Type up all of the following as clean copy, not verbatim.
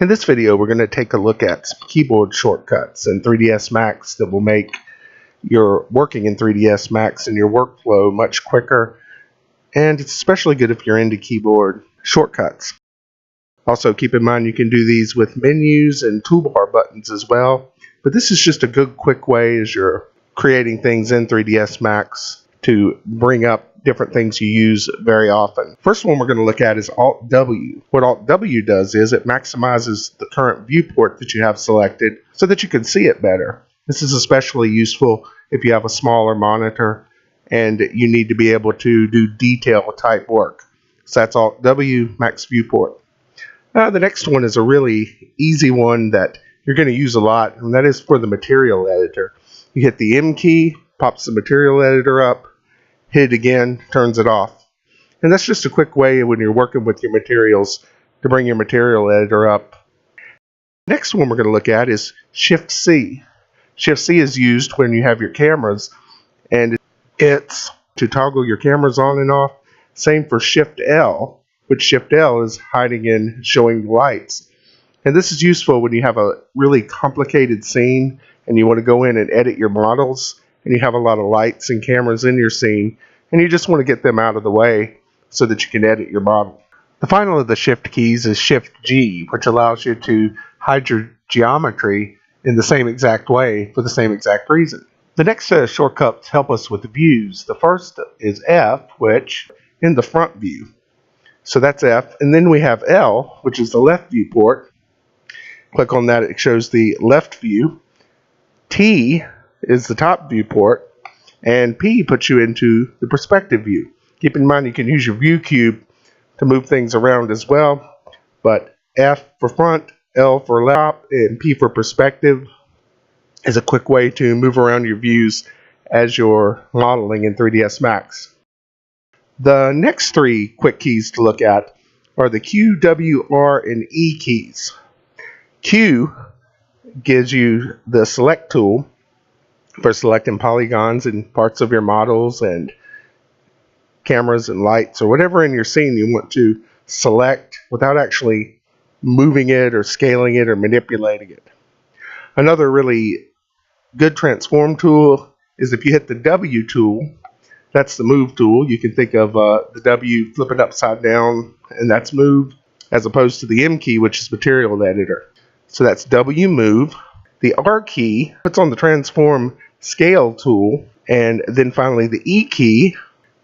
In this video, we're going to take a look at some keyboard shortcuts in 3ds Max that will make your working in 3ds Max and your workflow much quicker, and it's especially good if you're into keyboard shortcuts. Also, keep in mind you can do these with menus and toolbar buttons as well, but this is just a good quick way as you're creating things in 3ds Max to bring up different things you use very often. First one we're going to look at is Alt-W. What Alt-W does is it maximizes the current viewport that you have selected so that you can see it better. This is especially useful if you have a smaller monitor and you need to be able to do detail type work. So that's Alt-W, Max Viewport. The next one is a really easy one that you're going to use a lot, and that is for the material editor. You hit the M key, pops the material editor up, hit it again, turns it off. And that's just a quick way when you're working with your materials to bring your material editor up. Next one we're going to look at is Shift-C. Shift-C is used when you have your cameras, and it's to toggle your cameras on and off. Same for Shift-L, which Shift-L is hiding in showing lights. And this is useful when you have a really complicated scene and you want to go in and edit your models, and you have a lot of lights and cameras in your scene, and you just want to get them out of the way so that you can edit your model. The final of the Shift keys is Shift-G, which allows you to hide your geometry in the same exact way for the same exact reason. The next set of shortcuts help us with the views. The first is F, which in the front view. So that's F, and then we have L, which is the left viewport. Click on that, it shows the left view. T is the top viewport, and P puts you into the perspective view. Keep in mind you can use your view cube to move things around as well, but F for front, L for left, and P for perspective is a quick way to move around your views as you're modeling in 3ds Max. The next three quick keys to look at are the Q, W, R, and E keys. Q gives you the select tool for selecting polygons and parts of your models and cameras and lights or whatever in your scene you want to select without actually moving it or scaling it or manipulating it. Another really good transform tool is if you hit the W tool. That's the move tool. You can think of the W, flip it upside down, and that's move, as opposed to the M key, which is material editor. So that's W move. The R key puts on the transform scale tool, and then finally the E key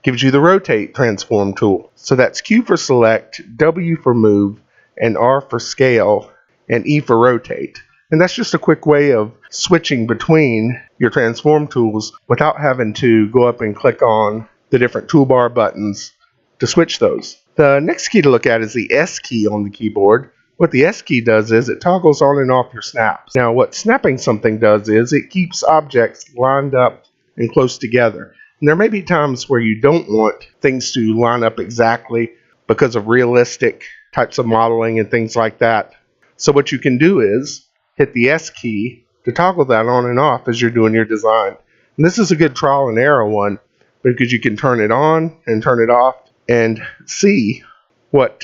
gives you the rotate transform tool. So that's Q for select, W for move, and R for scale, and E for rotate. And that's just a quick way of switching between your transform tools without having to go up and click on the different toolbar buttons to switch those. The next key to look at is the S key on the keyboard. What the S key does is it toggles on and off your snaps. Now what snapping something does is it keeps objects lined up and close together. And there may be times where you don't want things to line up exactly because of realistic types of modeling and things like that. So what you can do is hit the S key to toggle that on and off as you're doing your design. And this is a good trial and error one because you can turn it on and turn it off and see what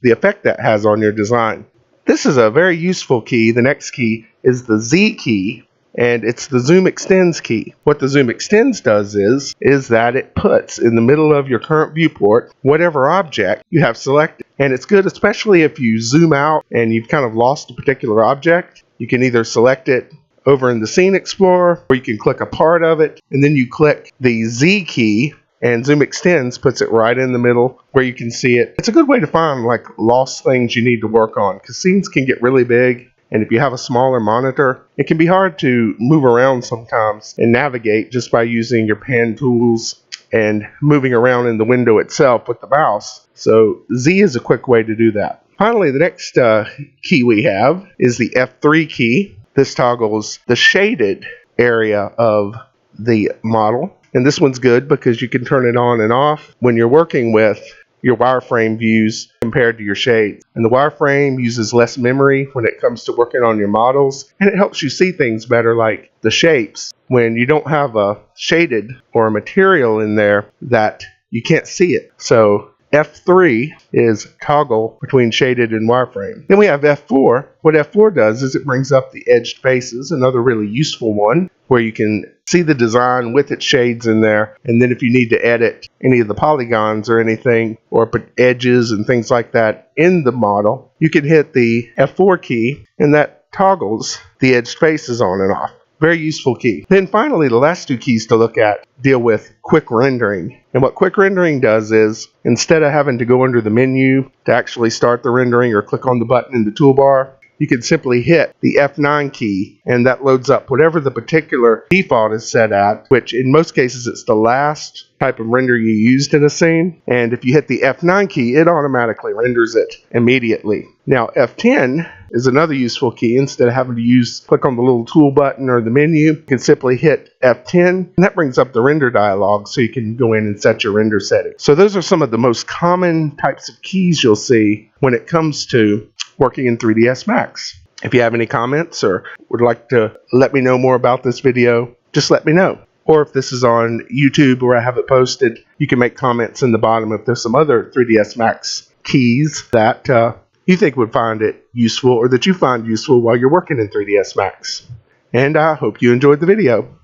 the effect that has on your design. This is a very useful key. The next key is the Z key, and it's the zoom extends key. What the zoom extends does is that it puts in the middle of your current viewport whatever object you have selected. And it's good especially if you zoom out and you've kind of lost a particular object. You can either select it over in the Scene Explorer, or you can click a part of it, and then you click the Z key, and Zoom Extends puts it right in the middle where you can see it. It's a good way to find like lost things you need to work on, because scenes can get really big, and if you have a smaller monitor, it can be hard to move around sometimes and navigate just by using your pan tools and moving around in the window itself with the mouse. So Z is a quick way to do that. Finally, the next key we have is the F3 key. This toggles the shaded area of the model. And this one's good because you can turn it on and off when you're working with your wireframe views compared to your shades. And the wireframe uses less memory when it comes to working on your models, and it helps you see things better, like the shapes. When you don't have a shaded or a material in there that you can't see it. So F3 is toggle between shaded and wireframe. Then we have F4. What F4 does is it brings up the edged faces, another really useful one, where you can see the design with its shades in there. And then if you need to edit any of the polygons or anything, or put edges and things like that in the model, you can hit the F4 key, and that toggles the edged faces on and off. Very useful key. Then finally, the last two keys to look at deal with quick rendering. And what quick rendering does is, instead of having to go under the menu to actually start the rendering or click on the button in the toolbar, you can simply hit the F9 key, and that loads up whatever the particular default is set at, which in most cases it's the last type of render you used in a scene. And if you hit the F9 key, it automatically renders it immediately. Now F10 is another useful key. Instead of having to click on the little tool button or the menu, you can simply hit F10, and that brings up the render dialog so you can go in and set your render settings. So those are some of the most common types of keys you'll see when it comes to working in 3ds Max. If you have any comments or would like to let me know more about this video, just let me know. Or if this is on YouTube where I have it posted, you can make comments in the bottom if there's some other 3ds Max keys that you think would find it useful or that you find useful while you're working in 3ds Max. And I hope you enjoyed the video.